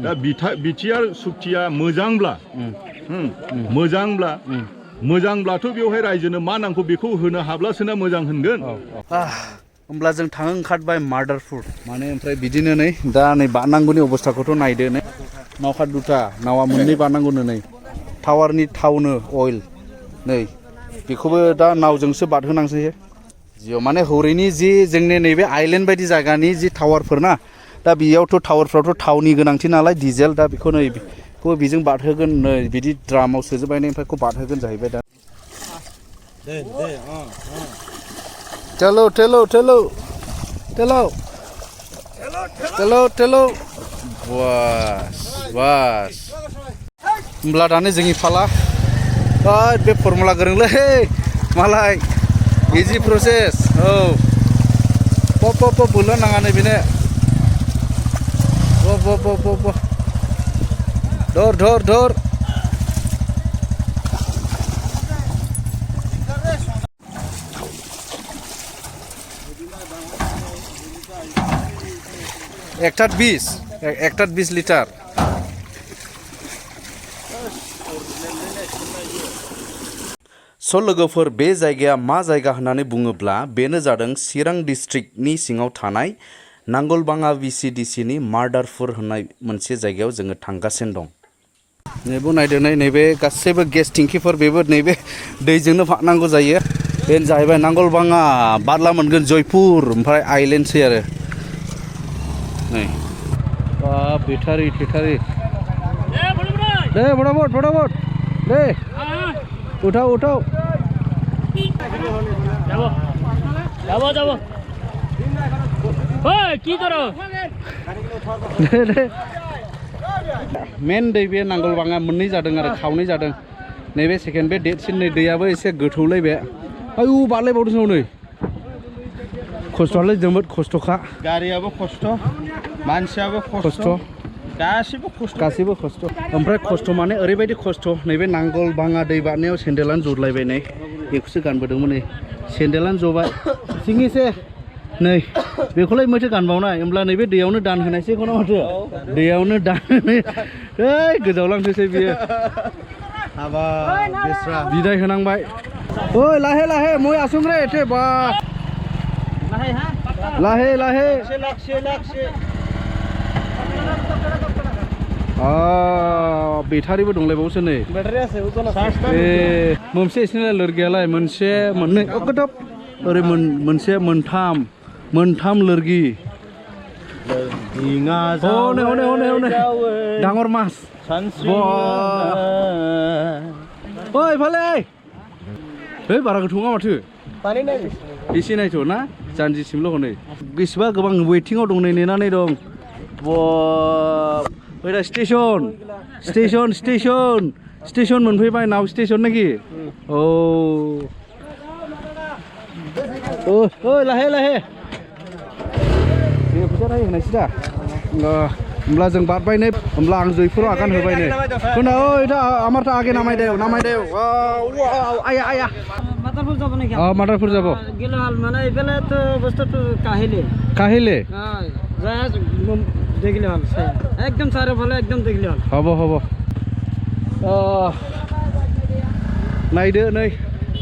दा बिटिआर सुक्तिया मोजांब्लाथ' बेवहाय रायजोनो मा नांगौ बेखौ होनो हाब्लासोना मोजां होनगोन। होमब्ला जों थांनो ओंखारबाय मादारपुर माने ओमफ्राय बिदिनो नै दा नै बारनांगौनि अबस्थाखौथ' नायदो नै नावखा दुथा नावा मोननै बारनांगौनो नै टावारनि थावनो अइल नै बेखौबो दा नावजोंसो बारहोनांसै जियाव माने हरैनि जि जोंनि नैबे आइलेण्ड बायदि जायगानि जि टावारफोर ना दा बेयावथ' टावारफ्रावथ' थावनि गोनांथि नालाय डिजेल दा बेखौ नै बेखौ बेजों बारहोगोन नै बिदि ड्रामाव सोजोबबाय नै ओमफ्राय बेखौ बारहोगोन जाहैबाय दा चलो चलो चलो चलो चलो चलो बस बस होमब्ला दानो जोंनि फाला बे फर्मुला गोरोंलै मालाय इजि प्रसेस औ पप बुला नाङा नै बेनो धर धर धर एकटार 20 लिटार स' लोगोफोर बे जायगाया मा जायगा होननानै बुङोब्ला बेनो जादों चिरां डिस्ट्रिक्टनि सिङाव थानाय नांगलबाङा VCDCनि मादारपुर होननाय मोनसे जायगायाव जोङो थांगासिनो दं। नैबे नायदो नैबे गासैबो गेस टेंकिफोर बेबो नैबे दैजोंनो फानांगौ जायो। बेनो जाहैबाय नांगलबाङा बारला मोनगोन जयपुर ओमफ्राय आइलेण्डसै आरो नै बेटारि दे फटाफट दे उठाओ যাবো ওই কি করো मेन दै बे नांगलबाङा मोननै जादों आरो खावनै जादों नैबे सेकेन्ड बे देटसिन नै दैयाबो एसे गोथौलै बे आयु बारलायबावदोंसो नै खस्थ'आलाय जोबोद खस्थ'खा गारियाबो खस्थ' मानसियाबो खस्थ' गासिबो खस्थ' ओमफ्राय खस्थ' माने ओरैबायदि खस्थ' नैबे नांगलबाङा दै बारनायाव सेन्देलानो जलायबाय नै बेखौसो गानबोदोंमोन नै सेन्देलानो जबाय सिंनिसे नै बेखौलाय माथो गानबावनाय होमब्ला नैबे दैयावनो दान होनायसै खौनो माथो दैयावनो दान ओइ गोजावलांथोसै बियो बिदाय होनांबाय ओइ लाहे लाहे मय आसुंग्रे एथे बा लाहे बेटारिबो दंलायबावसो नै मोनसे एसेलाय लोरगियालाय मोनसे मोननै गोदाब ओरै मोनसे मोनथाम लोरगि डाঙर मास ओइ फाले है बारा गोथौ नङा माथो एसे नायथ' ना जानजिसिमल' हनै बेसेबा गोबां वेटिंआव दं नै नेनानै दं ओइदा स्टेशन मोनफैबाय नाव स्टेशन नाखि औ लाहे फैसा होनायसै दा होमब्ला जों बारबाय नै होमब्ला आं जयपुराव आगान होबाय नै खोना ओइ दा আমারটা আগে নামাই দেও আয়া মাদারপুর যাব নাকি মাদারপুর যাব গেল হাল মানে এবেলে তো অবস্থাটা কাহিলে হ্যাঁ যায় দেখলে হল একদম সারে ভালো একদম দেখলে হল হব नायदो नै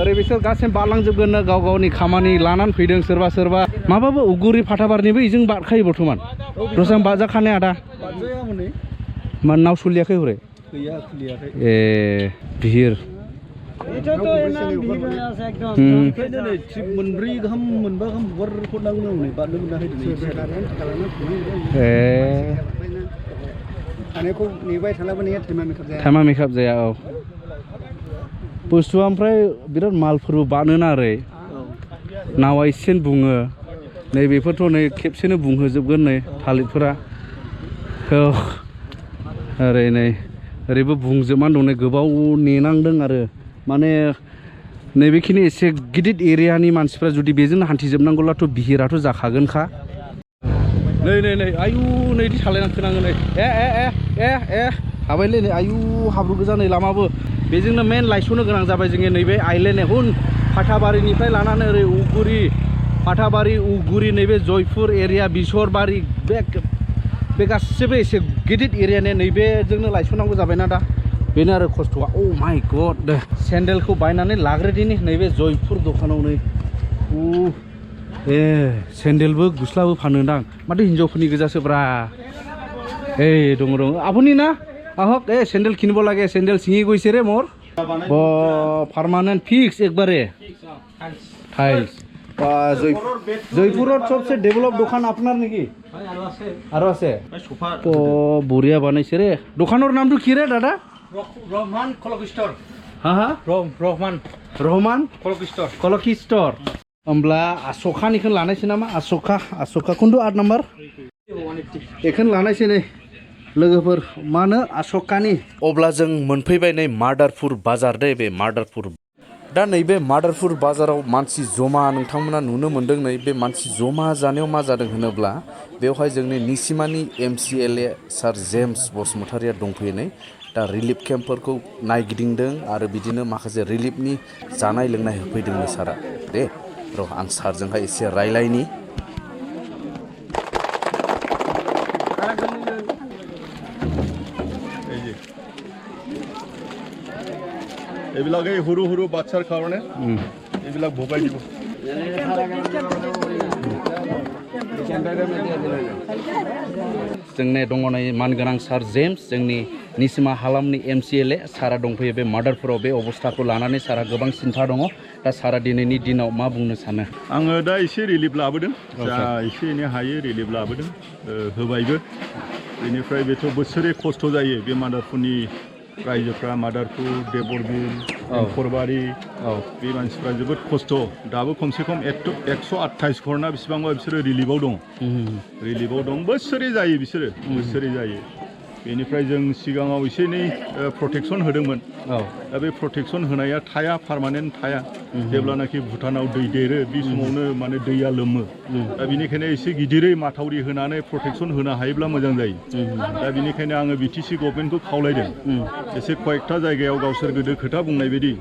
ओरै बिसोर गासिम बारलांजोबगोन गाव गावनि खामानि लानानै फैदों सोरबा माबाबो उगुरि फाथाबारनिबो इजों बारखायो बर्थमान दस्रां बारजाखानाय आदा मान नाव सलियाखै हरै गैया खुलियाखै ए भिर এটা তো এনা ভিড় আছে একদম फैदो नै ट्रिप मोनब्रै गाहाम मोनबा गाहाम हरखौ नांगौ नै बारनो मोनाखै दिनै ए आनेखौ नेबाय थालाबो नेया टाइमा मेकआप जाया औ बुस्थुआ ओमफ्राय बिराद मालफोरबो बानोना ओरै नावा एसेनो बुङो नै बेफोरथ' नै खेबसेनो बुंहोजोबगोन नै थालिरफोरा औ ओरै नै ओरैबो बुंजोबनानै दं नै गोबाव नेनांदों आरो माने नैबेखिनि एसे गिदिर एरियानि मानसिफ्रा जुदि बेजोंनो हान्थिजोबनांगौब्लाथ' भिराथ' जाखागोनखा नै आयु नैदि सालायनांखोनाङो नै ए हाबायलै नै आयु हाब्रु गोजा नै लामाबो बेजोंनो मेन लायस'नो गोनां जाबाय जोंनि नैबे आइलेण्ड हुन फाथाबारिनिफ्राय लानानै ओरै उगुरि नैबे जयपुर एरिया बिसरबारि बे बे गासैबो एसे गिदिर एरियानि नैबेजोंनो लायस'नांगौ जाबायना दा बेनो आरो खस्थ'आ अ माय गड दे सेन्देलखौ बायनानै लाग्रोदिनि नैबे जयपुर दखानाव नै ए सेन्देलबो गस्लाबो फानोदां माथो हिन्जावफोरनि गोजासोब्रा दङ आपुनि ना आहक सेन्देल किनिब लागे सेन्देल सिङि গৈছে रे मोर पार्मानेंट फिक्स एकबारे टाइल्स जयपुरर सबसे डेभलप दखान আপনার নাকি আৰু আছে তো বঢ়িয়া বানাইছে रे দোকানৰ নামটো কি रे দাদা रहमान कलक स्टोर हा रहमान कलक स्टोर होमब्ला आसखानिखौ लानायसै नामा आसखा खिन्थु 8 नाम्बार बेखौनो लानायसै नै लोगोफोर मा होनो आसखानि अब्ला जों मोनफैबाय नै मादारपुर बाजार दे बे मादारपुर दा नैबे मादारपुर बाजाराव मानसि जमा नोंथांमोना नुनो मोन्दों नै बे मानसि जमा जानायाव मा जादों होनोब्ला बेवहाय जोंनि निसिमानि MCLA सार जेम्स बसुमतारिया दंफैयो नै दा रिलिफ केम्पफोरखौ नायगिदिंदों आरो बिदिनो माखासे रिलिफनि जानाय लोंनाय होफैदोंनो सारा दे र' आं सारजोंहाय एसे रायलायनि এইবিলাক এই সৰু সৰু বাচ্চাৰ কাৰণে এইবিলাক ভগাই দিব जोंनि दङ नै मानगोनां सार जेम्स जोंनि निसिमा हालामनि MCLA सारा दंफैयो बे मादारपुराव बे अबस्थाखौ लानानै सारा गोबां सिन्था दङ दा सारा दिनैनि दिनाव मा बुंनो सानो आङो दा एसे रिलिफ लाबोदों जा एसे एनै हायो रिलिफ लाबोदों होबायबो बेनिफ्राय बेथ' बोसोरे खस्थ' जायो बे मादारपुरनि रायजोफ्रा मादारपुर देबरबिल खरबारि बे मानसिफ्रा जोबोद खस्थ' दाबो खमसे खम 128 खरना बेसेबांबा बिसोरो रिलिफआव दं बोसोरे जायो बिसोरो बोसोरे जायो बेनिफ्राय जों सिगाङाव एसे एनै प्रटेक्सन होदोंमोन दा बे प्रटेक्सन होनाया थाया पार्मानेन्ट थाया जेब्लानाखि भुटानाव दै देरो बे समावनो माने दैया लोमो दा बेनिखायनो एसे गिदिरै माथावरि होनानै प्रटेक्सन होनो हायोब्ला मोजां जायो दा बेनिखायनो आङो BTC गभर्नमेन्टखौ खावलायदों एसे कयेकथा जायगायाव गावसोर गोदो खोथा बुंनाय बायदि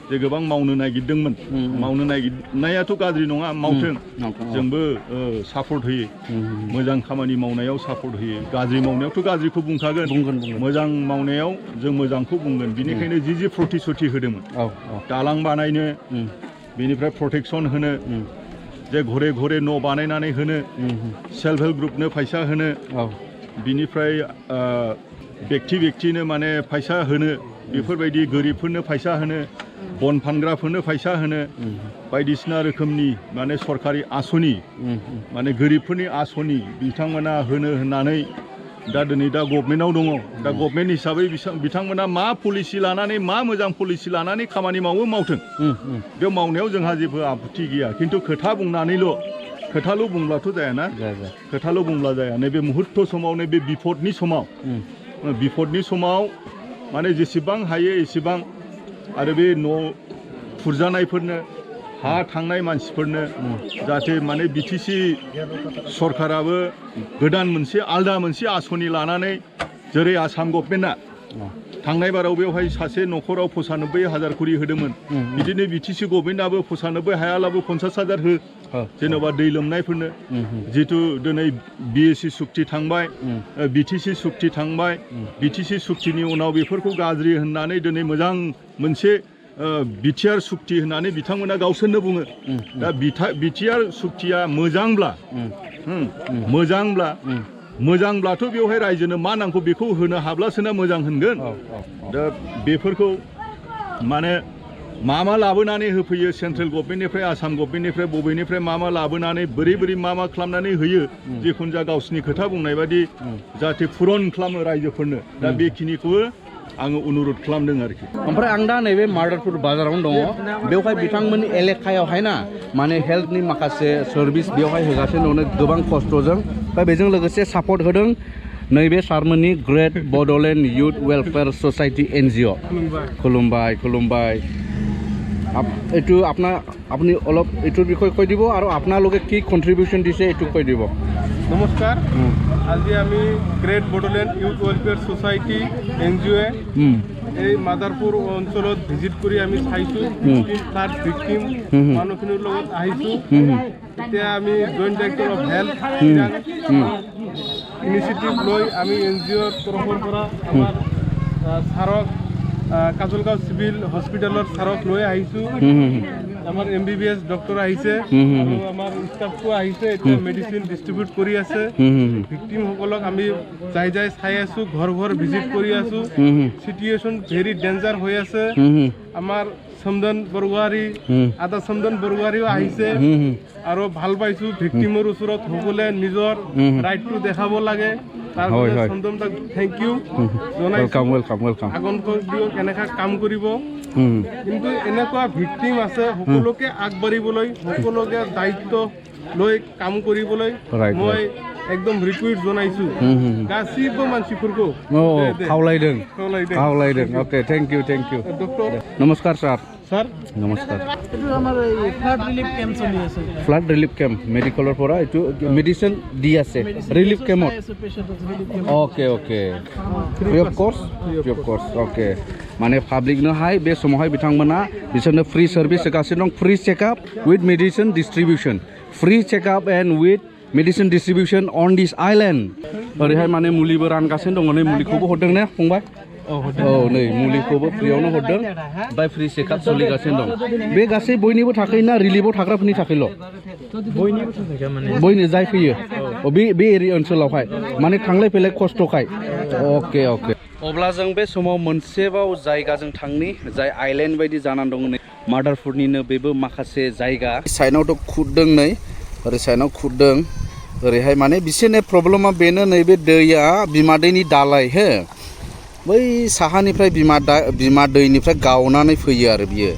जे गोबां मावनो नागिरदोंमोन मावनो नागिरनायाथ' गाज्रि नङा मावथों जोंबो सापर्ट होयो मोजां खामानि मावनायाव सापर्ट होयो गाज्रि मावनायावथ' गाज्रिखौ बुंगोन मोजां मावनायाव जों मोजांखौ बुंगोन बिनिखायनो जि प्रतिश्रुति होदोंमोन दालां बानायनो बेनिफ्राय प्रटेक्सन होनो जे घरे घरे न' बानायनानै होनो सेल्फ हेल्प ग्रुपनो फैसा होनो बिनिफ्राय व्यक्तिनो माने फैसा होनो बेफोरबायदि गोरिबफोरनो फैसा होनो बन फानग्राफोरनो फैसा होनो बायदिसिना रोखोमनि माने सरकारि आसनि माने गोरिबफोरनि आसनि बिथांमोना होनो होननानै दा दिनै दा गभर्नमेन्टआव दङ दा गभर्नमेन्ट हिसाबै बिथांमोना मा पलिसि लानानै मा मोजां पलिसि लानानै खामानि मावथों बे मावनायाव जोंहा जेबो आपत्ति गैया खिन्थु खोथाल' बुंब्लाथ' जायाना खोथाल' बुंब्ला जाया नैबे मुहुर्त समाव नैबे बिपदनि समाव माने जेसेबां हायो एसेबां आरो बे न' खुरजानायफोरनो हा थांनाय मानसिफोरनो जाहाथे माने BTC सरकाराबो गोदान आलदा मोनसे आसनि लानानै जेरै आसाम गभर्नमेन्टआ थांनाय बाराव बेवहाय सासे न'खराव 95,000 करि होदोंमोन बिदिनो BTC गभर्नमेन्टआबो 95 हायालाबो 50,000 हो जेनेबा दै लोमनायफोरनो जितु दिनै BSc सुक्ति थांबाय BTC सुक्ति थांबाय BTC सुक्तिनि उनाव बेफोरखौ गाज्रि होननानै दिनै मोजां मोनसे बिटिआर सुक्ति होननानै बिथांमोना गावसोरनो बुङो दा बिटिआर सुक्तिया मोजांब्लाथ' बेवहाय रायजोनो मा नांगौ बेखौ होनो हाब्लासोना मोजां होनगोन दा बेफोरखौ माने मा लाबोनानै होफैयो सेन्ट्रेल गभर्नमेन्टनिफ्राय आसाम गभर्नमेन्टनिफ्राय बबेनिफ्राय मा लाबोनानै बोरै मा खालामनानै होयो जिखुनु जा गावसिनि खोथा बुंनाय बादि जाहाथे पुरन खालामो रायजोफोरनो दा बेखिनिखौबो आङो अनुरोध खालामदों आरोखि ओमफ्राय आं दा नैबे मादारपुर बाजारावनो दङ बेवहाय बिथांमोननि एलेकायावहाय ना माने हेल्थनि माखासे सार्भिस बेवहाय होगासिनो दङ गोबां खस्थ'जों दा बेजों लोगोसे सापर्ट होदों नैबे सारमोननि great Bodoland youth welfare society NGO खुलुमबाय এইটো আপুনি অলপ এইটোৰ বিষয়ে কৈ দিব আৰু আপোনালোকে কি কন্ট্ৰিবিউশন দিছে এইটো কৈ দিব নমস্কাৰ আজি আমি great Bodoland youth welfare society NGO এই মাদারপুর অঞ্চলত ভিজিট কৰি আমি চাইছোঁ তাত ভিক্টিম মানুহখিনিৰ লগত আহিছোঁ এতিয়া আমি joint director of health initiative লৈ আমি NGOৰ তৰফৰ পৰা আমাৰ ছাৰক কাজলগাঁও চিভিল হস্পিটেলৰ ছাৰক লৈ আহিছোঁ। আমাৰ MBBS ডক্টৰ আহিছে আৰু আমাৰ ষ্টাফটো আহিছে, এতিয়া মেডিচিন ডিষ্ট্ৰিবিউট কৰি আছে। ভিক্টিমসকলক আমি যাই চাই আছোঁ, ঘৰ ভিজিট কৰি আছোঁ। চিটুৱেশ্যন ভেৰি ডেঞ্জাৰ হৈ আছে। আমাৰ সমদন বৰগোহাৰি আদা সমদন বৰগোহাৰিও আহিছে আৰু ভাল পাইছোঁ। ভিক্টিমৰ ওচৰত সকলোৱে নিজৰ ৰাইটটো দেখাব লাগে। তাৰ বাবে সমদনক থেংক ইউ জনাইছোঁ। আগন্তুক দিও কেনেকৈ কাম কৰিব, কিন্তু এনেকুৱা ভিক্টিম আছে সকলোকে আগবাঢ়িবলৈ, সকলোকে দায়িত্ব লৈ কাম কৰিবলৈ মই একদম রিকুইট জনাইছো গাসিबो मानसिफोरखौ खावलायदों ओके थैंक यू डॉक्टर नमस्कार सर नमस्कार এটো আমাৰ ফ্লাড রিলিফ ক্যাম্প চলি আছে ফ্লাড রিলিফ ক্যাম্প মেডিকেলৰ পৰা এটো মেডিসিন দি আছে রিলিফ ক্যাম্পত okay free of course okay माने पाब्लिक नो हाय बे समावहाय बिथांमोना बिसोरनो फ्री सर्विस होगासिनो दं free checkup with medicine distribution free checkup and with medicine distribution on this island ओरैहाय माने मुलिबो रानगासिनो दङ नै मुलिखौबो हरदों ने फंबाय नै मुलिखौबो फ्रियावनो हरदों बाय फ्री चेकआप सोलिगासिनो दं बे गासै बयनिबो थाखायना रिलिफआव थाग्राफोरनि थाखायल' बयनिबो थाखाय माने बयनि जाय फैयो बे एरिया ओनसोलावहाय माने थांलाय फैलाय खस्थ'खाय ओके अब्ला जों बे समाव मोनसेबाव जायगाजों थांनि जाय आइलैंड बायदि जानानै दङ नै मादारपुरनिनो बेबो माखासे जायगा साइडआवथ' खुरदों नै ओरै साइडआव खुरदों ओरैहाय माने बिसोरनि प्रब्लेमा बेनो नैबे दैया बिमा दैनि दालाय हो बै साहानिफ्राय बिमा दैनिफ्राय गावनानै फैयो आरो बियो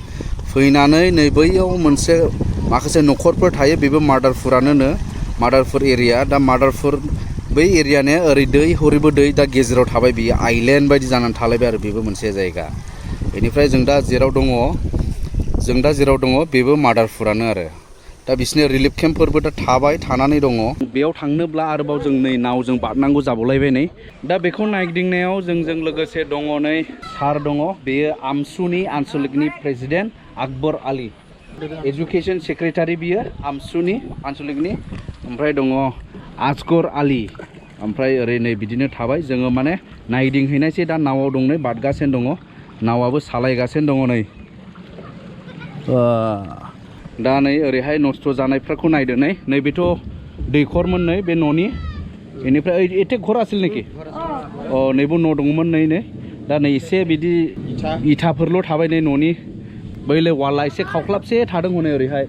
फैनानै नै बैयाव मोनसे माखासे न'खरफोर थायो बेबो मादारपुरानो मादारपुर एरिया दा मादारपुर बै एरियाने ओरै दै हरैबो दै दा गेजेराव थाबाय बियो आइलैंड बायदि जानानै थालायबाय आरो बेबो मोनसे जायगा बेनिफ्राय जों दा जेराव दङ बेबो मादारपुरानो आरो दा बिसोरनि रिलिफ केम्पफोरबो दा थानानै दङ बेयाव थांनोब्ला आरोबाव जों नै नावजों बारनांगौ जाबावलायबाय नै दा बेखौ नायगिदिंनायाव जोंजों लोगोसे दङ नै सार दङ बेयो आमसुनि आन्चलिकनि president Akbar Ali education secretary बियो आमसुनि आन्चलिकनि ओमफ्राय दङ आजगर आली ओमफ्राय ओरै नै बिदिनो थाबाय जोङो माने नायगिदिंहैनायसै दा नावाव दं नै बारगासिनो दङ नावाबो सालायगासिनो दङ नै दा नै ओरैहाय नस्थ' जानायफोरखौ नायदो नैबेथ' दैखरमोन नै बे न'नि बेनिफ्राय एथे घर आसिल नेखि नैबो न' दङमोन नै दा नै एसे बिदि इथाफोरल' थाबाय नै न'नि बैले वाला एसे खावख्लाबसे थादों हनै ओरैहाय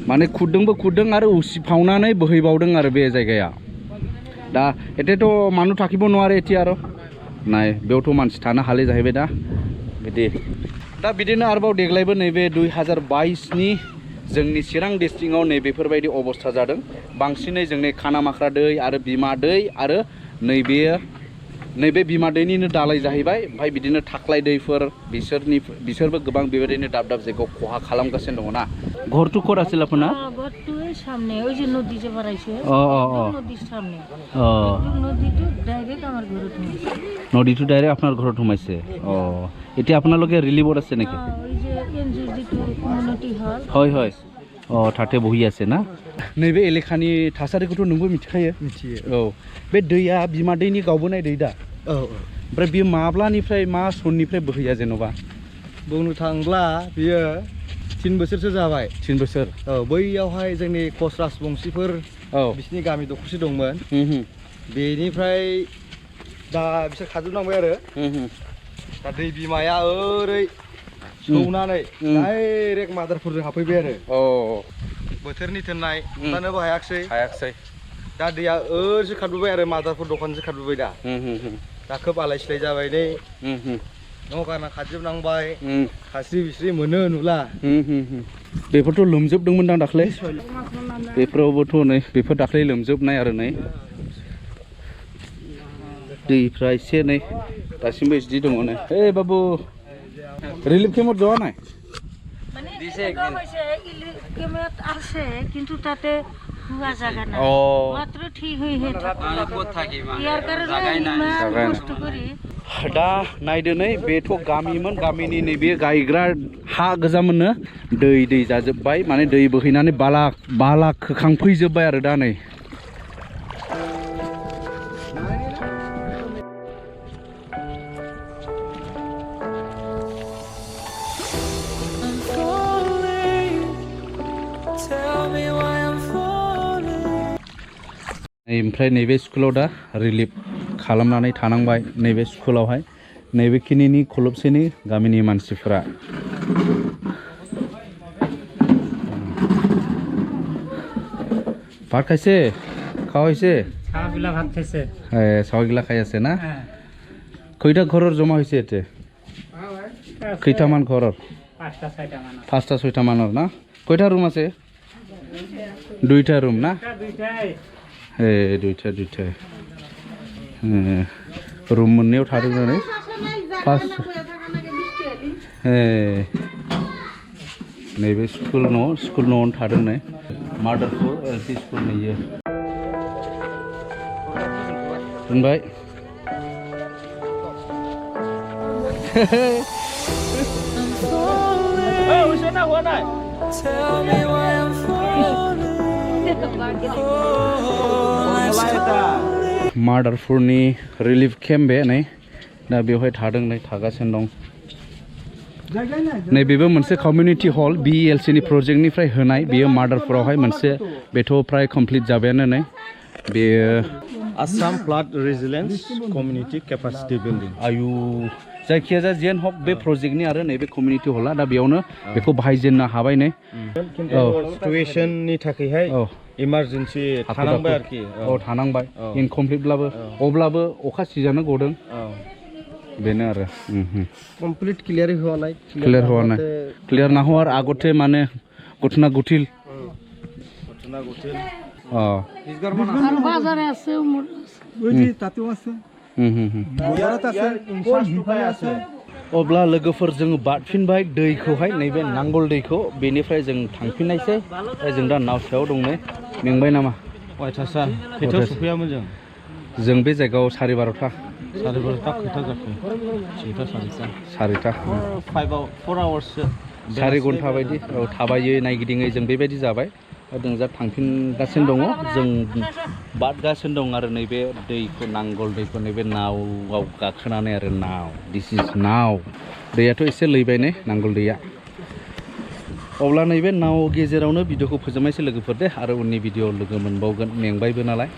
माने खुरदों आरो उसिफावनानै बोहैबावदों आरो बे जायगाया दा एतेथ' मानु थाखिब नङा एथि आरो नाय बेयावथ' मानसि थानो हाले जाहैबाय दा बिदि दा बिदिनो आरोबाव देग्लायबो नैबे 2022नि जोंनि चिरां डिस्ट्रिक्टआव नैबेफोरबायदि अबस्था जादों बांसिनै जोंनि खानामाख्रा दै आरो बिमा दै आरो नैबे बिमा दैनिनो दालाय जाहैबाय ओमफ्राय बिदिनो थाख्लाय दैफोर बिसोरबो गोबां बेबायदिनो दाब जायगायाव खहा खालामगासिनो दङ ना ঘরটো ক'ত আছিল আপোনাৰ ঘরটোই সামনে ওই যে নদী যে বাড়াইছে নদীর সামনে নদীটো ডাইরেক্ট আমার ঘৰত সোমাইছে নদীটো ডাইরেক্ট আপোনাৰ ঘৰত সোমাইছে এতিয়া আপোনালোকে ৰিলিফত আছে নেকি ওই যে এনজিও যিটো কমিউনিটি হল হয় थाथे बहि आसे ना नैबे एलेखानि थासारिखौथ' नोंबो मिथिखायो मिथियो बे दैया बिमा दैनि गावबोनाय दै दा ओमफ्राय बियो माब्लानिफ्राय मा सननिफ्राय बोहैया जेन'बा बुंनो थांब्ला बियो 3 बोसोरसो जाबाय 3 बोसोर बैयावहाय जोंनि कच राजबंशीफोर बिसिनि गामि दखरसे दंमोन बेनिफ्राय दा बिसोर खाजोबनांबाय आरो दा दै बिमाया ओरै सौनानै डाइरेक्ट मादारपुरजों हाबफैबाय आरो बोथोरनि थिननाय हमथानोबो हायाखसै दा दैया ओरैसो खारबोबाय आरो मादारपुर दखानसो खारबोबाय दा खोब आलाय सिलाय जाबाय नै न' गारना खाजोबनांबाय खास्रि बिस्रि मोनो नुला बेफोरथ' लोमजोबदोंमोन दां दाख्लै बेफोरावबोथ' नै बेफोर दाख्लै लोमजोबनाय आरो नै दैफ्रा एसे नै दासिमबो बिदि दङ नै बाबु রিলিফ কেমত যাওয়া নাই মানে কেমত আছে কিন্তু তাতে হুয়া জায়গা নাই মাত্র ঠিক হয়ে থাকে ইয়ার কারণে কষ্ট করি दा नायदो नै बेथ' गामिमोन गामिनि नैबे गायग्रा हा गोजामोननो दै जाजोब्बाय माने दै बोहैनानै बाला खोखांफैजोब्बाय आरो दा नै ओमफ्राय नैबे स्कुलाव दा रिलिफ खालामनानै थानांबाय नैबे स्कुलावहाय नैबेखिनिनि खलबसेनि गामिनि मानसिफोरा ভাত খাইছে খাওয়া হয়েছে চাহগিলা ভাত খাইছে চাহগিলা খাই আছে না কয়টা ঘৰৰ জমা হৈছে এতে কেইটামান ঘৰৰ 5টা 6টা মানৰ না কয়টা ৰুম আছে 2টা ৰুম না দুইটা रुम मोननैयाव थादों नालाय फार्स्ट नैबे स्कुल न'आवनो थादों नै मादारपुर एलपि स्कुल नैयो दोनबाय मादारपुरनि रिलिफ केम्प बे नै दा बेवहाय थादों नै थागासिनो दं नैबेबो मोनसे कमिउनिटि हल BELC नि प्रजेक्टनिफ्राय होनाय बेयो मादारपुरावहाय मोनसे बेथ' प्राय कमप्लिट जाबायानो नै बेयो Assam flood resilience community capacity building आयु जायखिजाया जेन हक बे प्रजेक्टनि आरो नैबे कमिउनिटि हला दा बेयावनो बेखौ बाहायजेननो हाबाय नै सिटुएशननि थाखायहाय इमारजेन्सि थानांबाय आरोखि थानांबाय इनकमप्लिटब्लाबो अब्लाबो अखा सिजानो गदों बेनो आरो कमप्लिट क्लियर हुआ নাই क्लियर ना होवार আগতে মানে ঘটনা ঘটিল আর বাজারে আছে ওই যে তাতেও আছে বাজারাত আছে ইনফ্রাস্ট্রাকচার আছে अब्ला लोगोफोरजों बारफिनबाय दैखौहाय नैबे नांगल दैखौ बेनिफ्राय जों थांफिननायसै जों दा नाव सायाव दं नै मेंबाय नामा अयथासा खैथायाव सफैयामोन जों बे जायगायाव 12:30 खैथा जाखो 4:30 4 आवार्स 4 घन्टा बायदि थाबायै नायगिदिङै जों बेबायदि जाबाय जों जा थांफिनगासिनो दङ जों बारगासिनो दं आरो नैबे दैखौ नांगल दैखौ नैबे नावआव गाखोनानै आरो नाव दिस इज नाव दैयाथ' एसे लैबाय नै नांगल दैया अब्ला नैबे नाव गेजेरावनो भिडिअखौ फोजोबनायसै लोगोफोर दे आरो उननि भिडिअ लोगो मोनबावगोन मेंबायबो नालाय